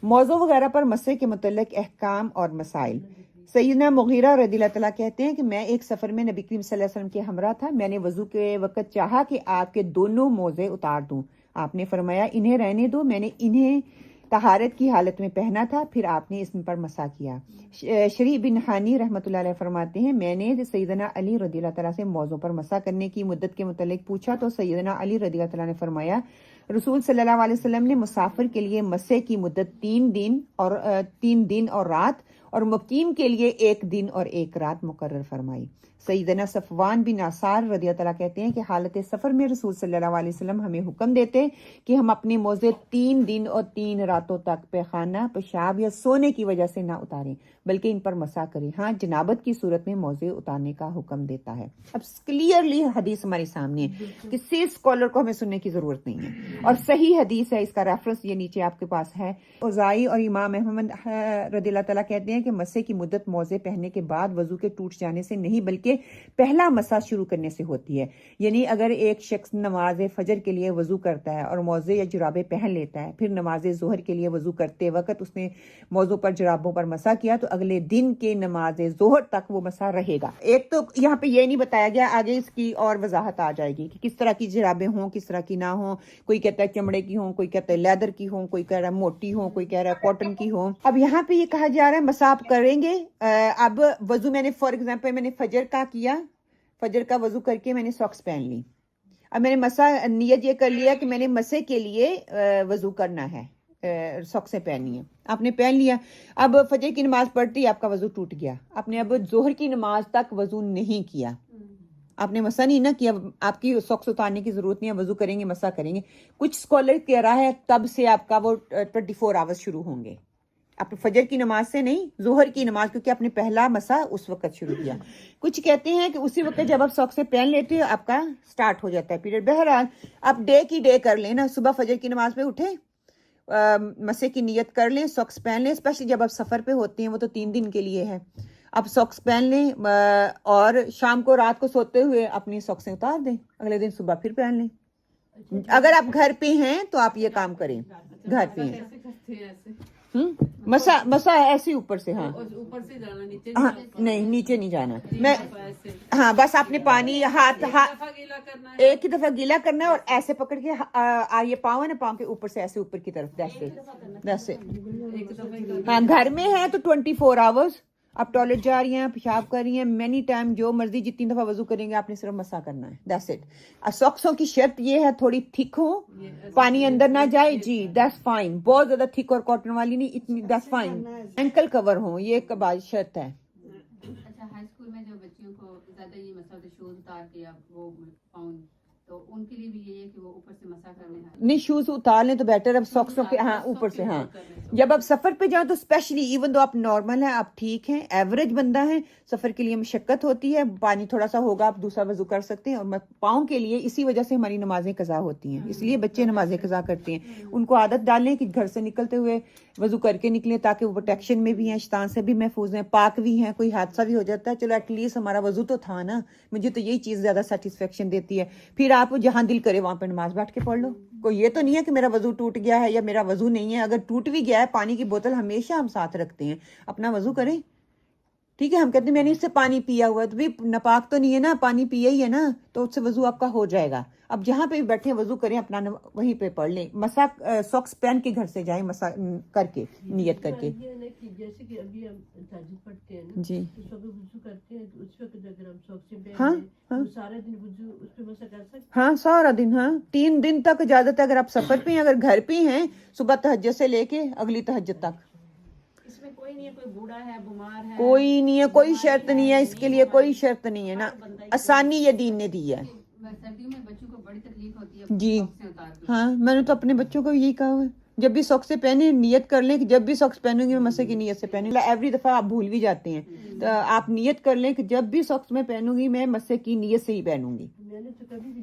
موضوع وغیرہ پر مسئلے کے متعلق احکام اور مسائل۔ سیدنا مغیرہ رضی اللہ تعالیٰ کہتے ہیں کہ میں ایک سفر میں نبی کریم صلی اللہ علیہ وسلم کے ہمراہ تھا۔ میں نے وضو کے وقت چاہا کہ آپ کے دونوں موزے اتار دوں۔ آپ نے فرمایا انہیں رہنے دو۔ میں نے انہیں طہارت کی حالت میں پہنا تھا، پھر آپ نے اس پر مسح کیا۔ شریح بن حانی رحمۃ اللہ علیہ فرماتے ہیں میں نے سیدنا علی رضی اللہ تعالیٰ سے موضوع پر مسح کرنے کی مدت کے متعلق پوچھا تو سیدنا علی رضی اللہ تعالیٰ نے فرمایا رسول صلی اللہ علیہ وسلم نے مسافر کے لیے مسح کی مدت 3 دن اور رات اور مقیم کے لیے 1 دن اور 1 رات مقرر فرمائی۔ سیدنا صفوان بن عسار رضی اللہ تعالیٰ کہتے ہیں کہ حالت سفر میں رسول صلی اللہ علیہ وسلم ہمیں حکم دیتے کہ ہم اپنے موزے 3 دن اور 3 راتوں تک پیخانہ، پیشاب یا سونے کی وجہ سے نہ اتاریں بلکہ ان پر مسح کریں۔ ہاں، جنابت کی صورت میں موزے اتارنے کا حکم دیتا ہے۔ اب کلیئرلی حدیث ہمارے سامنے ہے، کسی اسکالر کو ہمیں سننے کی ضرورت نہیں ہے اور صحیح حدیث ہے۔ اس کا ریفرنس یہ نیچے آپ کے پاس ہے۔ اوزائی اور امام احمد رضی اللہ تعالیٰ کہتے ہیں کہ مسح کی مدت موزے پہننے کے بعد وضو کے ٹوٹ جانے سے نہیں بلکہ پہلا مسح شروع کرنے سے ہوتی ہے۔ یعنی اگر ایک شخص نماز فجر کے لیے وضو کرتا ہے اور موزے یا جرابیں پہن لیتا ہے، پھر نماز ظہر کے لیے وضو کرتے وقت اس نے موزوں پر جرابوں پر مسح کیا تو اگلے دن کے نماز ظہر تک وہ مسح رہے گا۔ ایک تو یہاں پہ یہ نہیں بتایا گیا، آگے اس کی اور وضاحت آ جائے گی کہ کس طرح کی جرابیں ہوں، کس طرح کی نہ ہوں۔ کوئی کہتا ہے چمڑے کی ہوں، کوئی کہتا ہے لیدر کی ہوں، کوئی کہہ رہا ہے موٹی ہوں، کوئی کہہ رہا ہے کاٹن کی ہوں۔ اب یہاں پہ یہ کہا جا رہا ہے مسح آپ کریں گے۔ اب وضو میں نے فار ایگزامپل میں نے فجر کا کیا، فجر کا وضو کر کے میں نے ساکس پہن لی۔ اب میں نے مسح نیت یہ کر لیا کہ میں نے مسح کے لیے وضو کرنا ہے، ساکسیں پہنی ہیں، آپ نے پہن لیا۔ اب فجر کی نماز پڑھتی آپ کا وضو ٹوٹ گیا، آپ نے اب ظہر کی نماز تک وضو نہیں کیا، آپ نے مسح نہیں نہ کیا، آپ کی ساکس اتارنے کی ضرورت نہیں ہے، وضو کریں گے مسح کریں گے۔ کچھ اسکالر کہہ رہا ہے تب سے آپ کا وہ 24 آورز شروع ہوں گے، آپ فجر کی نماز سے نہیں، ظہر کی نماز، کیونکہ آپ نے پہلا مسح اس وقت شروع کیا۔ کچھ کہتے ہیں کہ اسی وقت جب آپ ساکسیں پہن لیتے ہو آپ کا سٹارٹ ہو جاتا ہے پیریڈ۔ بہرحال آپ ڈے کی ڈے کر لیں نا، صبح فجر کی نماز پہ اٹھیں، مسح کی نیت کر لیں، ساکس پہن لیں، اسپیشلی جب آپ سفر پہ ہوتے ہیں، وہ تو 3 دن کے لیے ہے، آپ ساکس پہن لیں اور شام کو رات کو سوتے ہوئے اپنی ساکسیں اتار دیں، اگلے دن صبح پھر پہن لیں۔ اگر آپ گھر پہ ہیں تو آپ یہ کام کریں، گھر پہ ہیں مسا ایسے اوپر سے، ہاں نہیں نیچے نہیں جانا، میں ہاں بس آپ نے پانی ہاتھ ایک ہی دفعہ گیلا کرنا ہے اور ایسے پکڑ کے یہ پاؤں ہے نا، پاؤں کے اوپر سے ایسے اوپر کی طرف، جیسے ہاں گھر میں ہے تو 24 آورز آپ ٹوائلٹ جا رہی ہیں، پیشاب کر رہی ہیں، مینی ٹائم جو مرضی جتنی دفعہ وضو کریں گے آپ نے صرف مسح کرنا ہے، دیٹس اٹ۔ ساکسوں کی شرط یہ ہے تھوڑی تھک ہو، پانی اندر نہ جائے، جی دیٹس فائن، بہت زیادہ تھک اور کاٹن والی نہیں، اتنی دیٹس فائن، اینکل کور ہوں، یہ کبھی شرط ہے۔ اچھا، ہائی اسکول میں جو بچیوں کو زیادہ یہ مسئلہ شوز اتار کے وہ پاؤں، تو ان کے لیے بھی یہ ہے کہ وہ اوپر سے مسح کر لیں، نہیں شوز اتار لیں تو بیٹر ہے، اب ساکسوں کے ہاں اوپر سے، ہاں جب آپ سفر پہ جاؤ تو اسپیشلی ایون دو آپ نارمل ہیں، آپ ٹھیک ہیں، ایوریج بندہ ہے، سفر کے لیے مشقت ہوتی ہے، پانی تھوڑا سا ہوگا آپ دوسرا وضو کر سکتے ہیں، اور پاؤں کے لیے اسی وجہ سے ہماری نمازیں قضا ہوتی ہیں، اس لیے بچے نمازیں قضا کرتے ہیں، ان کو عادت ڈالیں کہ گھر سے نکلتے ہوئے وضو کر کے نکلیں تاکہ وہ پروٹیکشن میں بھی ہیں، شیطان سے بھی محفوظ ہیں، پاک بھی ہیں، کوئی حادثہ بھی ہو جاتا ہے چلو ایٹ لیسٹ ہمارا وضو تو تھا نا، مجھے تو یہی چیز زیادہ سیٹسفیکشن دیتی ہے۔ پھر آپ جہاں دل کرے وہاں پہ نماز بیٹھ کے پڑھ لو، کوئی یہ تو نہیں ہے کہ میرا وضو ٹوٹ گیا ہے یا میرا وضو نہیں ہے، اگر ٹوٹ بھی گیا ہے پانی کی بوتل ہمیشہ ہم ساتھ رکھتے ہیں، اپنا وضو کریں، ٹھیک ہے۔ ہم کہتے ہیں میں نے اس سے پانی پیا ہوا ہے تو بھی ناپاک تو نہیں ہے نا، پانی پیا ہی ہے نا، تو اس سے وضو آپ کا ہو جائے گا۔ اب جہاں پہ بیٹھے وضو کریں، اپنا وہیں پہ پڑھ لیں، مسح ساکس پہن کے گھر سے جائیں، مسح کر کے نیت کر کے، جیسے کہ ابھی ہم تہجد پڑھتے ہیں نا، جی اس وقت وضو کرتے ہیں تو اس وقت اگر ہم ساکسیں ہاں پہن ہاں لیں تو سارا دن وضو اس پہ مسح کر سکتے ہیں؟ ہاں سارا دن، ہاں 3 دن تک اجازت ہے، اگر آپ سفر پہ ہیں، اگر گھر پہ ہیں صبح تہجد سے لے کے اگلی تہجد تک، اس میں کوئی نہیں ہے، کوئی بوڑھا ہے، بیمار ہے، کوئی نہیں ہے، کوئی شرط نہیں ہے، اس کے لیے کوئی شرط نہیں ہے نا، آسانی یہ دین نے دی ہے۔ سردیوں میں بچوں کو بڑی تکلیف ہوتی ہے جی ساکسیں اتار کے۔ ہاں میں نے تو اپنے بچوں کو یہی کہا ہوا ہے، جب بھی ساکسیں پہنے نیت کر لیں کہ جب بھی ساکس پہنوں گی میں مسح کی نیت سے پہنوں گی، ایوری دفعہ آپ بھول بھی جاتے ہیں تو آپ نیت کر لیں کہ جب بھی ساکس میں پہنوں گی میں مسح کی نیت سے ہی پہنوں گی۔ میں نے تو کبھی بھی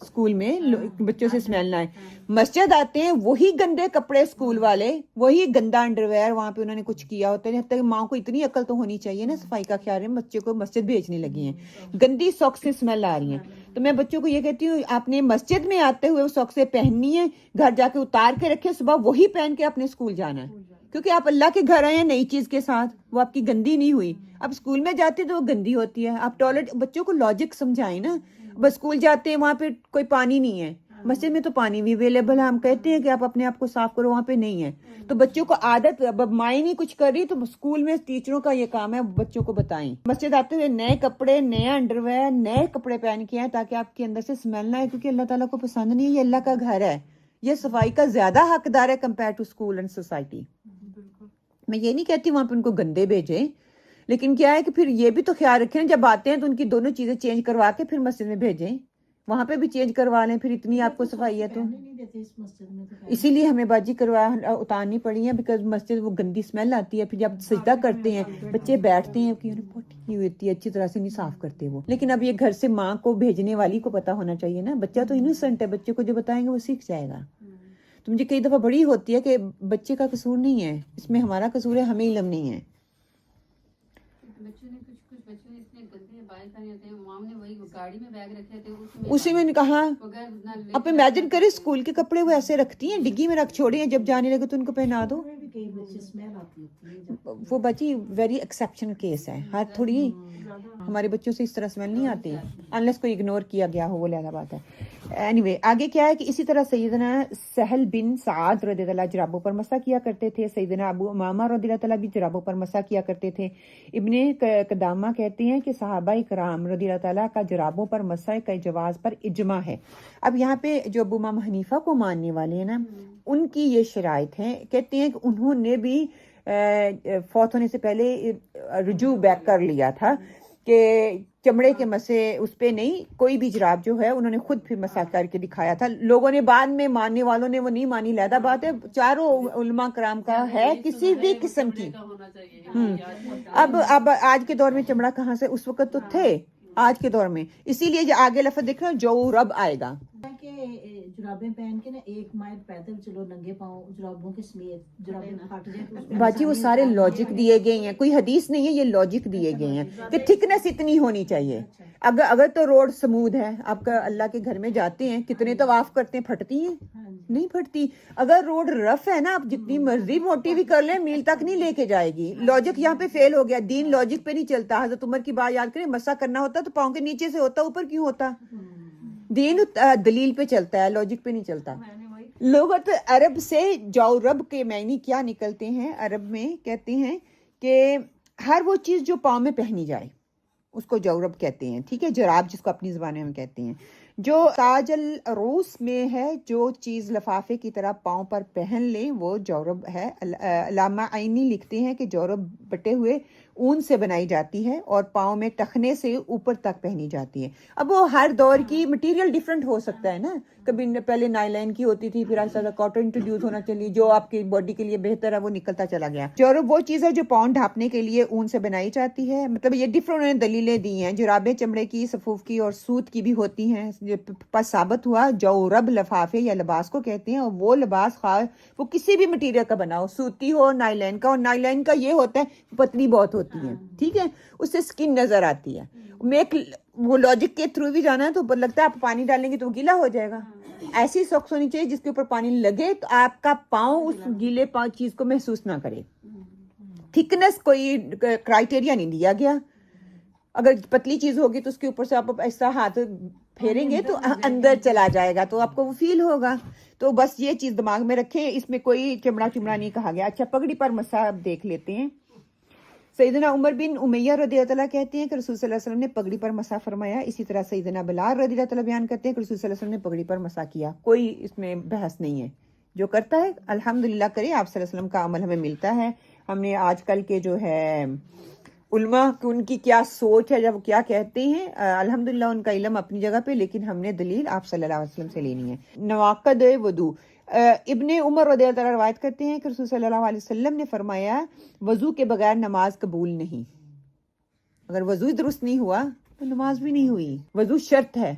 اسکول میں بچوں سے اسمیل نہ آئے. مسجد آتے ہیں وہی گندے کپڑے اسکول والے, وہی گندا انڈر ویئر, وہاں پہ انہوں نے کچھ کیا ہوتا ہے. جب تک ماں کو اتنی عقل تو ہونی چاہیے نا, صفائی کا خیال ہے, بچے کو مسجد بھیجنے لگی ہیں, گندی ساکس سے اسمیل آ رہی ہیں. تو میں بچوں کو یہ کہتی ہوں آپ نے مسجد میں آتے ہوئے وہ ساکسیں پہننی ہے, گھر جا کے اتار کے رکھے, صبح وہی پہن کے اپنے اسکول جانا ہے, کیونکہ آپ اللہ کے گھر آئے ہیں نئی چیز کے ساتھ, وہ آپ کی گندی نہیں ہوئی. اب اسکول میں جاتے تو وہ گندی ہوتی ہے. آپ ٹوائلٹ بچوں کو لاجک سمجھائیں نا. بس اسکول جاتے ہیں وہاں پہ کوئی پانی نہیں ہے, مسجد میں تو پانی بھی اویلیبل ہے, ہم کہتے ہیں کہ آپ اپنے آپ کو صاف کرو, وہاں پہ نہیں ہے. تو بچوں کو عادت, اب مائیں نہیں کچھ کر رہی تو اسکول میں ٹیچروں کا یہ کام ہے بچوں کو بتائیں. مسجد آتے ہوئے نئے کپڑے, نیا انڈر ویئر, نئے کپڑے پہن کے آئیں تاکہ آپ کے اندر سے اسمیل نہ آئے, کیونکہ اللہ تعالیٰ کو پسند نہیں ہے, یہ اللہ کا گھر ہے, یہ صفائی کا زیادہ حقدار ہے compare to school and society. میں یہ نہیں کہتی وہاں پہ ان کو گندے بھیجیں, لیکن کیا ہے کہ پھر یہ بھی تو خیال رکھیں جب آتے ہیں تو ان کی دونوں چیزیں چینج کروا کے پھر مسجد میں بھیجیں, وہاں پہ بھی چینج کروا لیں. پھر اتنی آپ کو صفائی ہے تو نہیں دیتے اس مسجد میں, تو اسی لیے ہمیں باجی اتارنی پڑی ہے, بیکاز مسجد وہ گندی اسمیل آتی ہے. پھر جب سجدہ کرتے ہیں بچے بیٹھتے ہیں کہ پوٹی کی ہوتی ہے, اچھی طرح سے نہیں صاف کرتے وہ. لیکن اب یہ گھر سے ماں کو بھیجنے والی کو پتا ہونا چاہیے نا, بچہ تو انوسنٹ ہے, بچے کو جو بتائیں گے وہ سیکھ جائے گا. تو مجھے کئی دفعہ بڑی ہوتی ہے کہ بچے کا قصور نہیں ہے, اس میں ہمارا قصور ہے, ہمیں علم نہیں ہے. بچوں نے کچھ بچوں نے اتنے گندے بال کھانے ہوتے ہیں, مام نے وہی گاڑی میں بیگ رکھے تھے اسی میں نے کہا آپ امیجن کریں اسکول کے کپڑے وہ ایسے رکھتی ہیں, ڈگی میں رکھ چھوڑے ہیں, جب جانے لگے تو ان کو پہنا دو. میں بھی کئی بچے اسمیل آتی ہوتی ہے. وہ بچی ویری ایکسیپشنل کیس ہے, ہر تھوڑی ہمارے بچوں سے اس طرح اسمیل نہیں آتی انلیس کوئی اگنور کیا گیا ہو, وہ لہذا بات ہے. اینی وے آگے کیا ہے کہ اسی طرح سیدنا سہل بن سعد رضی اللہ عنہ جرابوں پر مسح کیا کرتے تھے, سیدنا ابو امامہ رضی اللہ تعالیٰ بھی جرابوں پر مسح کیا کرتے تھے. ابن قدامہ کہتے ہیں کہ صحابہ کرام رضی اللہ تعالیٰ کا جرابوں پر مسح کا جواز پر اجماع ہے. اب یہاں پہ جو ابو امام حنیفہ کو ماننے والے ہیں نا, ان کی یہ شرائط ہیں, کہتے ہیں کہ انہوں نے بھی فوت ہونے سے پہلے رجوع بیک کر لیا تھا کہ چمڑے کے مسے اس پہ نہیں, کوئی بھی جراب جو ہے انہوں نے خود پھر مسح کر کے دکھایا تھا. لوگوں نے بعد میں, ماننے والوں نے وہ نہیں مانی, لہذا بات ہے, چاروں علماء کرام کا ہے کسی بھی قسم کی. اب آج کے دور میں چمڑا کہاں سے, اس وقت تو تھے آج کے دور میں, اسی لیے جو آگے لفظ دیکھ رہے ہو جو رب آئے گا کہ جرابیں پہن کے نا 1 مائل پیدل چلو ننگے پاؤں جرابوں کے سمیت, جرابیں پھٹ جائیں تو اس پہ باجی وہ سارے لاجک دیے گئے ہیں, کوئی حدیث نہیں ہے, یہ لاجک دیے گئے ہیں کہ تھکنس اتنی ہونی چاہیے. اگر تو روڈ سموتھ ہے, آپ کا اللہ کے گھر میں جاتے ہیں, کتنے طواف کرتے ہیں, پھٹتی ہیں نہیں پھٹتی. اگر روڈ رف ہے نا, آپ جتنی مرضی موٹی بھی کر لیں میل تک نہیں لے کے جائے گی. لاجک یہاں پہ فیل ہو گیا, دین لاجک پہ نہیں چلتا. حضرت عمر کی بات یاد کریں, مسح کرنا ہوتا تو پاؤں کے نیچے سے ہوتا, اوپر کیوں ہوتا. دین دلیل پہ چلتا ہے, لاجک پہ نہیں چلتا. لغت عرب سے جورب کے معنی کیا نکلتے ہیں, عرب میں کہتے ہیں کہ ہر وہ چیز جو پاؤں میں پہنی جائے اس کو جورب کہتے ہیں. ٹھیک ہے, جراب جس کو اپنی زبان میں ہم کہتے ہیں. جو تاج العروس میں ہے, جو چیز لفافے کی طرح پاؤں پر پہن لیں وہ جورب ہے. علامہ عینی لکھتے ہیں کہ جورب بٹے ہوئے اون سے بنائی جاتی ہے اور پاؤں میں ٹخنے سے اوپر تک پہنی جاتی ہے. اب وہ ہر دور کی مٹیریل ڈیفرنٹ ہو سکتا ہے نا, کبھی پہلے نائلین کی ہوتی تھی, پھر آہستہ کاٹن انٹروڈیوس ہونا چلی, جو آپ کی باڈی کے لیے بہتر ہے وہ نکلتا چلا گیا. جورب وہ چیز ہے جو پاؤں ڈھانپنے کے لیے اون سے بنائی جاتی ہے. مطلب یہ ڈفرنٹ انہوں نے دلیلیں دی ہیں. جرابیں چمڑے کی, صفوف کی اور سوت کی بھی ہوتی ہیں. پس ثابت ہوا جورب لفافے یا لباس کو کہتے ہیں, اور وہ لباس خواہ وہ کسی بھی مٹیریل کا بنا ہو, سوتی ہو, نائلین کا. اور نائلین کا یہ ہوتا ہے پتلی بہت ہوتی ہے, ٹھیک ہے, اس سے سکن نظر آتی ہے. میں وہ لاجک کے تھرو بھی جانا ہے تو لگتا ہے آپ پانی ڈالیں گے تو گیلا ہو جائے گا. ایسی ساکس ہونی چاہیے جس کے اوپر پانی لگے تو آپ کا پاؤں اس گیلے چیز کو محسوس نہ کرے. تھکنس کوئی کرائٹیریا نہیں دیا گیا. اگر پتلی چیز ہوگی تو اس کے اوپر سے آپ ایسا ہاتھ پھیریں گے تو اندر چلا جائے گا, تو آپ کو وہ فیل ہوگا. تو بس یہ چیز دماغ میں رکھیں, اس میں کوئی چمڑا نہیں کہا گیا. اچھا, پگڑی پر مسح اب دیکھ لیتے ہیں. سیدنا عمر بن امیہ رضی اللہ تعالیٰ کہتے ہیں کہ رسول صلی اللہ علیہ وسلم نے پگڑی پر مسح فرمایا. اسی طرح سیدنا بلال رضی اللہ تعالیٰ بیان کرتے ہیں کہ رسول صلی اللہ علیہ وسلم نے پگڑی پر مسح کیا. کوئی اس میں بحث نہیں ہے, جو کرتا ہے الحمدللہ کرے. آپ صلی اللہ علیہ وسلم کا عمل ہمیں ملتا ہے. ہم نے آج کل کے جو ہے علماء ان کی کیا سوچ ہے, جب وہ کیا کہتے ہیں, الحمدللہ ان کا علم اپنی جگہ پہ, لیکن ہم نے دلیل آپ صلی اللہ علیہ وسلم سے لینی ہے. نواقد وضو, ابن عمر رضی اللہ عنہ روایت کرتے ہیں کہ رسول صلی اللہ علیہ وسلم نے فرمایا وضو کے بغیر نماز قبول نہیں. اگر وضو درست نہیں ہوا تو نماز بھی نہیں ہوئی. وضو شرط ہے.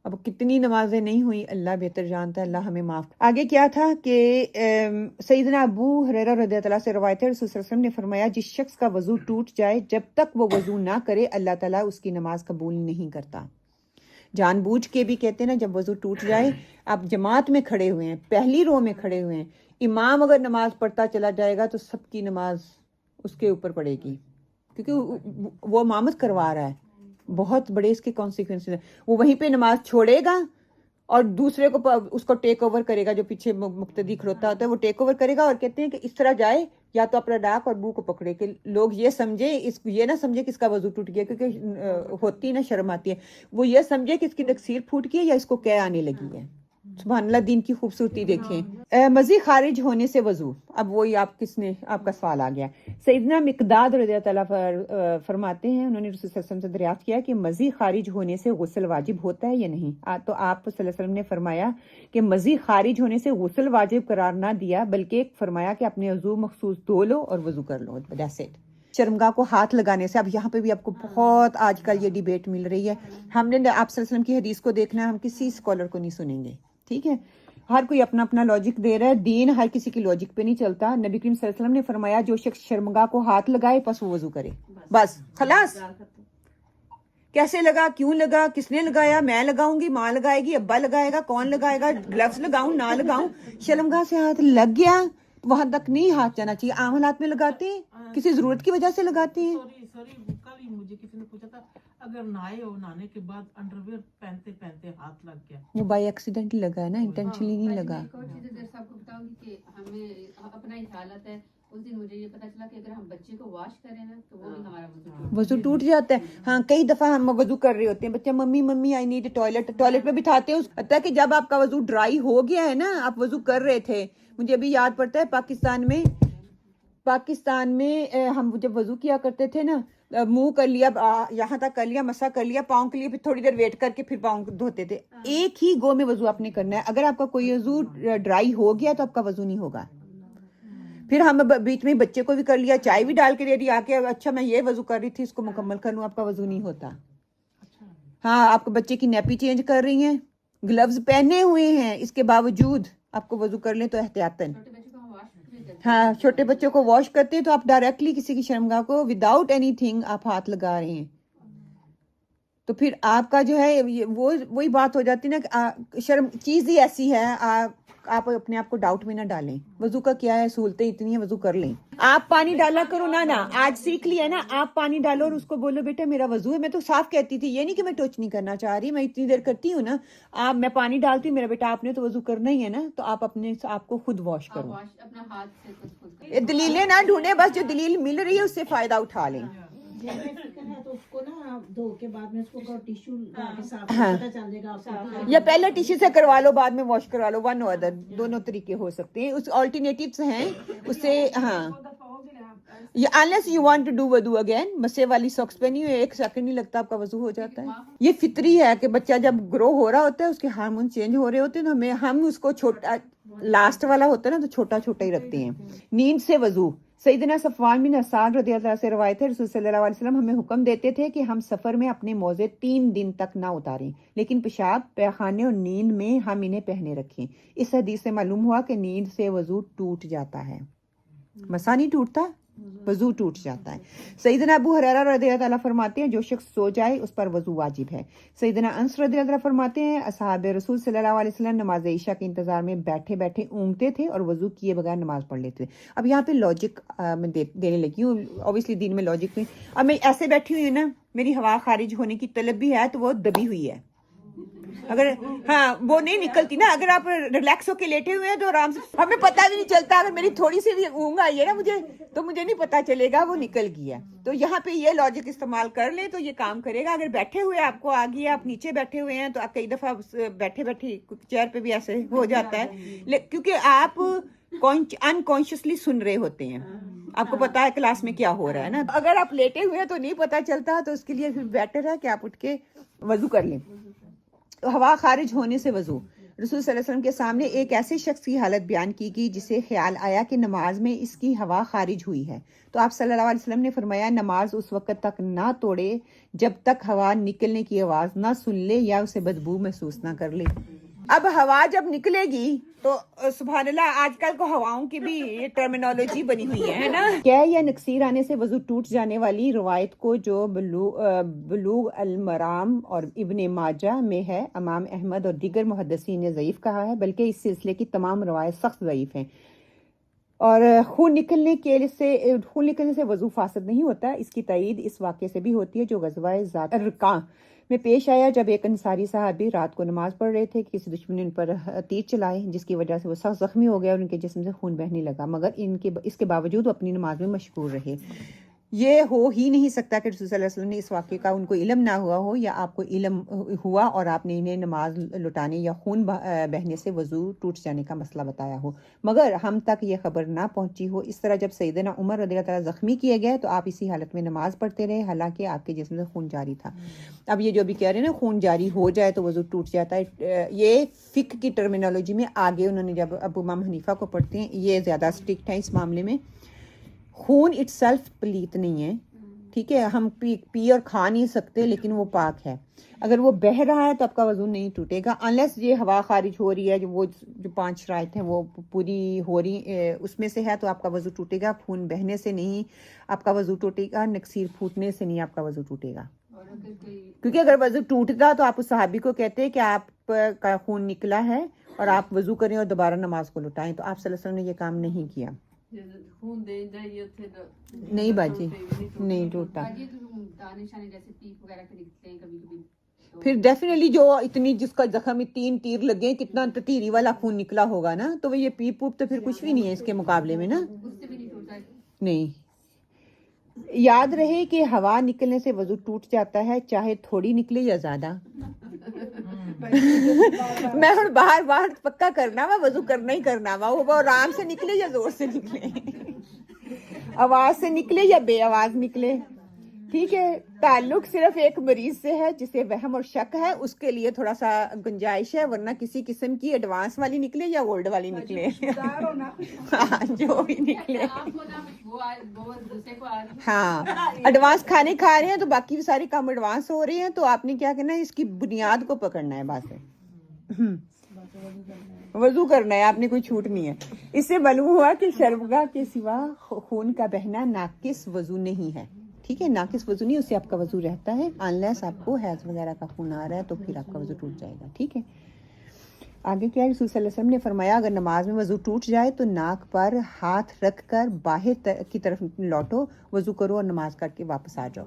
اب کتنی نمازیں نہیں ہوئی اللہ بہتر جانتا ہے, اللہ ہمیں معاف. آگے کیا تھا کہ سیدنا ابو ہریرہ رضی اللہ عنہ سے روایت ہے, رسول صلی اللہ علیہ وسلم نے فرمایا جس شخص کا وضو ٹوٹ جائے جب تک وہ وضو نہ کرے اللہ تعالیٰ اس کی نماز قبول نہیں کرتا. جان بوجھ کے بھی کہتے ہیں نا, جب وضو ٹوٹ جائے, آپ جماعت میں کھڑے ہوئے ہیں, پہلی رو میں کھڑے ہوئے ہیں, امام اگر نماز پڑھتا چلا جائے گا تو سب کی نماز اس کے اوپر پڑے گی, کیونکہ وہ امامت کروا رہا ہے. بہت بڑے اس کے کانسیکوینس ہیں. وہ وہیں پہ نماز چھوڑے گا اور دوسرے کو اس کو ٹیک اوور کرے گا, جو پیچھے مقتدی کھڑوتا ہوتا ہے وہ ٹیک اوور کرے گا, اور کہتے ہیں کہ اس طرح جائے یا تو اپنا ڈاک اور بو کو پکڑے, کہ لوگ یہ سمجھے, یہ نہ سمجھے کہ اس کا وضو ٹوٹ گیا, کیونکہ ہوتی نا شرم آتی ہے, وہ یہ سمجھے کہ اس کی تکسیر پھوٹ گئی یا اس کو کیا آنے لگی ہے. سبحان اللہ, دین کی خوبصورتی دیکھیں. مزی خارج ہونے سے وضو, اب وہی آپ کا سوال آ گیا. سیدنا مقداد رضی اللہ تعالیٰ فرماتے ہیں, انہوں نے رسول صلی اللہ علیہ وسلم سے دریافت کیا کہ مزی خارج ہونے سے غسل واجب ہوتا ہے یا نہیں. تو آپ صلی اللہ علیہ وسلم نے فرمایا کہ مزی خارج ہونے سے غسل واجب قرار نہ دیا, بلکہ فرمایا کہ اپنے عضو مخصوص دھو لو اور وضو کر لو. That's it. شرمگاہ کو ہاتھ لگانے سے, اب یہاں پہ بھی آپ کو بہت آج کل یہ ڈیبیٹ مل رہی ہے. ہم نے آپ صلی اللہ علیہ وسلم کی حدیث کو دیکھنا ہے, ہم کسی اسکالر کو نہیں سنیں گے, ٹھیک ہے. ہر کوئی اپنا اپنا لاجک دے رہا ہے, دین ہر کسی کی لاجک پہ نہیں چلتا. نبی کریم صلی اللہ علیہ وسلم نے فرمایا جو شخص شرمگاہ کو ہاتھ لگائے بس وہ وضو کرے, بس خلاص. کیسے لگا, کیوں لگا, کس نے لگایا, میں لگاؤں گی, ماں لگائے گی, ابا لگائے گا, کون لگائے گا, گلوز لگاؤں نہ لگاؤں, شرمگاہ سے ہاتھ لگ گیا وہاں تک نہیں ہاتھ جانا چاہیے. عام حالات میں لگاتے ہیں, کسی ضرورت کی وجہ سے لگاتے ہیں. سوری کل ہی مجھے کسی نے پوچھا تھا اگر نہائے ہو, نہانے کے بعد انڈرویئر پہنتے پہنتے ہاتھ لگ گیا, وہ بائی ایکسیڈنٹ لگا ہے نا, انٹینشنلی نہیں لگا. ایک اور چیز ہے آپ کو بتاؤں گی کہ ہمیں اپنا ہی خیال آتا ہے. اس دن مجھے یہ پتا چلا کہ اگر ہم بچے کو واش کریں نا تو وہ بھی ہمارا وضو ٹوٹ جاتا ہے. ہاں, کئی دفعہ ہم وضو کر رہے ہوتے ہیں, بچہ ممی آئی نیڈ ٹوائلٹ پہ بٹھاتے ہیں. حتیٰ کہ جب آپ کا وضو ڈرائی ہو گیا ہے نا, آپ وضو کر رہے تھے, مجھے ابھی یاد پڑتا ہے پاکستان میں ہم جب وضو کیا کرتے تھے نا, منہ کر لیا, یہاں تک کر لیا, مسا کر لیا, پاؤں کے لیے پھر تھوڑی دیر ویٹ کر کے پھر پاؤں دھوتے تھے. ایک ہی گو میں وضو آپ نے کرنا ہے. اگر آپ کا کوئی وضو ڈرائی ہو گیا تو آپ کا وضو نہیں ہوگا. پھر ہم بیچ میں بچے کو بھی کر لیا, چائے بھی ڈال کے دے دی آ کے, اچھا میں یہ وضو کر رہی تھی اس کو مکمل کر لوں, آپ کا وضو نہیں ہوتا. ہاں, آپ کو بچے کی نیپی چینج کر رہی ہیں, گلوز پہنے ہوئے ہیں, اس کے باوجود آپ کو وضو کر لیں تو احتیاطاً. ہاں, چھوٹے بچوں کو واش کرتے ہیں تو آپ ڈائریکٹلی کسی کی شرمگاہ کو وداؤٹ اینی تھنگ آپ ہاتھ لگا رہے ہیں, تو پھر آپ کا جو ہے وہی بات ہو جاتی نا کہ شرم چیز ہی ایسی ہے, آپ اپنے آپ کو ڈاؤٹ میں نہ ڈالیں. وضو کا کیا ہے, سہولتیں اتنی ہیں, وضو کر لیں. آپ پانی ڈالا کرو نا, آج سیکھ لیا نا, آپ پانی ڈالو اور اس کو بولو بیٹا میرا وضو ہے. میں تو صاف کہتی تھی, یہ نہیں کہ میں ٹچ نہیں کرنا چاہ رہی, میں اتنی دیر کرتی ہوں نا, میں پانی ڈالتی ہوں, میرا بیٹا آپ نے تو وضو کرنا ہی ہے نا, تو آپ اپنے آپ کو خود واش کرو. اپنا ہاتھ سے دلیلیں نہ ڈھونڈیں, بس جو دلیل مل رہی ہے اس سے فائدہ اٹھا لیں. تو اس کو نا دھو کے بعد میں اس کو ٹیشو کے ساتھ پتہ چل جائے گا آپ کو, یا پہلے ٹیشو سے کروا لو, بعد میں واش کروا لو, ون اور ادر, دونوں طریقے ہو سکتے ہیں. اس آلٹرنیٹیوز ہیں اس سے. ہاں, unless you want to do wudu again, مسے والی ساکس پہنی ہوئی, 1 سیکنڈ نہیں لگتا آپ کا وضو ہو جاتا ہے. یہ فطری ہے کہ بچہ جب گرو ہو رہا ہوتا ہے, اس کے ہارمون چینج ہو رہے ہوتے ہیں, تو ہم اس کو چھوٹا, لاسٹ والا ہوتا ہے نا, تو چھوٹا چھوٹا ہی رکھتے ہیں. نیند سے وضو. سیدنا صفوان بن عسال رضی اللہ عنہ سے روایت ہے, رسول صلی اللہ علیہ وسلم ہمیں حکم دیتے تھے کہ ہم سفر میں اپنے موزے 3 دن تک نہ اتاریں, لیکن پیشاب, پیخانے اور نیند میں ہم انہیں پہنے رکھیں. اس حدیث سے معلوم ہوا کہ نیند سے وضو ٹوٹ جاتا ہے. مسا نہیں ٹوٹتا, وضو ٹوٹ جاتا ہے. سیدنا ابو ہریرہ رضی اللہ عنہ فرماتے ہیں جو شخص سو جائے اس پر وضو واجب ہے. سیدنا انس رضی اللہ عنہ فرماتے ہیں اصحاب رسول صلی اللہ علیہ وسلم نماز عشاء کے انتظار میں بیٹھے بیٹھے اونگتے تھے اور وضو کیے بغیر نماز پڑھ لیتے تھے. اب یہاں پہ لاجک میں دینے لگی ہوں, اوبیسلی دین میں لاجک میں. اب میں ایسے بیٹھی ہوئی ہوں نا, میری ہوا خارج ہونے کی طلب بھی ہے تو وہ دبی ہوئی ہے, اگر ہاں وہ نہیں نکلتی نا. اگر آپ ریلیکس ہو کے لیٹے ہوئے ہیں تو آرام سے, ہمیں پتہ بھی نہیں چلتا. اگر میری تھوڑی سی بھی اونگ آئی ہے نا مجھے, تو مجھے نہیں پتا چلے گا وہ نکل گیا. تو یہاں پہ یہ لاجک استعمال کر لیں تو یہ کام کرے گا. اگر بیٹھے ہوئے آپ کو آ گیا, آپ نیچے بیٹھے ہوئے ہیں, تو آپ کئی دفعہ بیٹھے بیٹھے چیئر پہ بھی ایسے ہو جاتا ہے, کیونکہ آپ انکانشیسلی سن رہے ہوتے ہیں, آپ کو پتا ہے کلاس میں کیا ہو رہا ہے نا. اگر آپ لیٹے ہوئے تو نہیں پتا چلتا, تو اس کے لیے بیٹر ہے کہ آپ اٹھ کے وضو کر لیں. ہوا خارج ہونے سے وضو. رسول صلی اللہ علیہ وسلم کے سامنے ایک ایسے شخص کی حالت بیان کی گئی جسے خیال آیا کہ نماز میں اس کی ہوا خارج ہوئی ہے، تو آپ صلی اللہ علیہ وسلم نے فرمایا نماز اس وقت تک نہ توڑے جب تک ہوا نکلنے کی آواز نہ سن لے یا اسے بدبو محسوس نہ کر لے۔ اب ہوا جب نکلے گی تو سبحان اللہ، آج کل کو ہواؤں کی بھی یہ ٹرمینالوجی بنی ہوئی ہے نا۔ کیا یا نقصیر آنے سے وضو ٹوٹ جانے والی روایت کو جو بلوغ المرام اور ابن ماجہ میں ہے، امام احمد اور دیگر محدثین نے ضعیف کہا ہے، بلکہ اس سلسلے کی تمام روایت سخت ضعیف ہیں۔ اور خون نکلنے سے وضو فاسد نہیں ہوتا، اس کی تائید اس واقعے سے بھی ہوتی ہے جو غزوہ ذات الرقاع میں پیش آیا، جب ایک انصاری صحابی رات کو نماز پڑھ رہے تھے کہ کسی دشمن نے ان پر تیر چلائے، جس کی وجہ سے وہ سخت زخمی ہو گئے اور ان کے جسم سے خون بہنے لگا، مگر اس کے باوجود وہ اپنی نماز میں مشغول رہے۔ یہ ہو ہی نہیں سکتا کہ رسول صلی اللہ علیہ وسلم نے اس واقعے کا ان کو علم نہ ہوا ہو، یا آپ کو علم ہوا اور آپ نے انہیں نماز لٹانے یا خون بہنے سے وضو ٹوٹ جانے کا مسئلہ بتایا ہو، مگر ہم تک یہ خبر نہ پہنچی ہو۔ اس طرح جب سیدنا عمر رضی اللہ تعالیٰ زخمی کیے گئے تو آپ اسی حالت میں نماز پڑھتے رہے، حالانکہ آپ کے جسم سے خون جاری تھا۔ اب یہ جو بھی کہہ رہے ہیں نا خون جاری ہو جائے تو وضو ٹوٹ جاتا ہے، یہ فقہ کی ٹرمینالوجی میں آگے انہوں نے جب ابو امام حنیفہ کو پڑھتے ہیں یہ زیادہ اسٹرکٹ ہے اس معاملے میں۔ خون اٹ سیلف پلیت نہیں ہے، ٹھیک ہے، ہم پی اور کھا نہیں سکتے لیکن وہ پاک ہے، اگر وہ بہہ رہا ہے تو آپ کا وضو نہیں ٹوٹے گا، انلیس یہ ہوا خارج ہو رہی ہے، جو 5 شرائط ہیں وہ پوری ہو رہی اس میں سے ہے تو آپ کا وضو ٹوٹے گا، خون بہنے سے نہیں آپ کا وضو ٹوٹے گا، نکسیر پھوٹنے سے نہیں آپ کا وضو ٹوٹے گا، کیونکہ اگر وضو ٹوٹتا تو آپ اس صحابی کو کہتے کہ آپ کا خون نکلا ہے اور آپ وضو کریں اور دوبارہ نماز کو لٹائیں، تو آپ صلی اللہ علیہ وسلم نے یہ کام نہیں کیا۔ نہیں باجی نہیں ٹوٹتا، دانے شانے جیسے پیپ وغیرہ کے نکلتے ہیں کبھی کبھی، پھر ڈیفینیٹلی جو اتنی جس کا زخم میں 3 تیر لگے کتنا تیری والا خون نکلا ہوگا نا، تو وہ یہ پیپ پوپ تو پھر کچھ بھی نہیں ہے اس کے مقابلے میں نا۔ اس سے بھی نہیں ٹوٹتا۔ نہیں، یاد رہے کہ ہوا نکلنے سے وضو ٹوٹ جاتا ہے، چاہے تھوڑی نکلے یا زیادہ۔ میں ہوں باہر پکا کرنا وا وضو کرنا ہی کرنا وا، وہ آرام سے نکلے یا زور سے نکلے، آواز سے نکلے یا بے آواز نکلے، ٹھیک ہے۔ تعلق صرف ایک مریض سے ہے جسے وہم اور شک ہے، اس کے لیے تھوڑا سا گنجائش ہے، ورنہ کسی قسم کی ایڈوانس والی نکلے یا اولڈ والی نکلے، جو بھی نکلے، ہاں ایڈوانس کھانے کھا رہے ہیں تو باقی سارے کام ایڈوانس ہو رہے ہیں، تو آپ نے کیا کرنا ہے، اس کی بنیاد کو پکڑنا ہے، بات ہے وضو کرنا ہے، آپ نے کوئی چھوٹ نہیں ہے۔ اس سے معلوم ہوا کہ شرمگاہ کے سوا خون کا بہنا ناقص وضو نہیں ہے، ٹھیک ہے، ناقص وضو نہیں، اس سے آپ کا وضو رہتا ہے، انلیس آپ کو حیض وغیرہ کا خون آ رہا ہے تو پھر آپ کا وضو ٹوٹ جائے گا، ٹھیک ہے۔ آگے کیا ہے، رسول صلی اللہ علیہ وسلم نے فرمایا اگر نماز میں وضو ٹوٹ جائے تو ناک پر ہاتھ رکھ کر باہر کی طرف لوٹو، وضو کرو اور نماز کر کے واپس آ جاؤ۔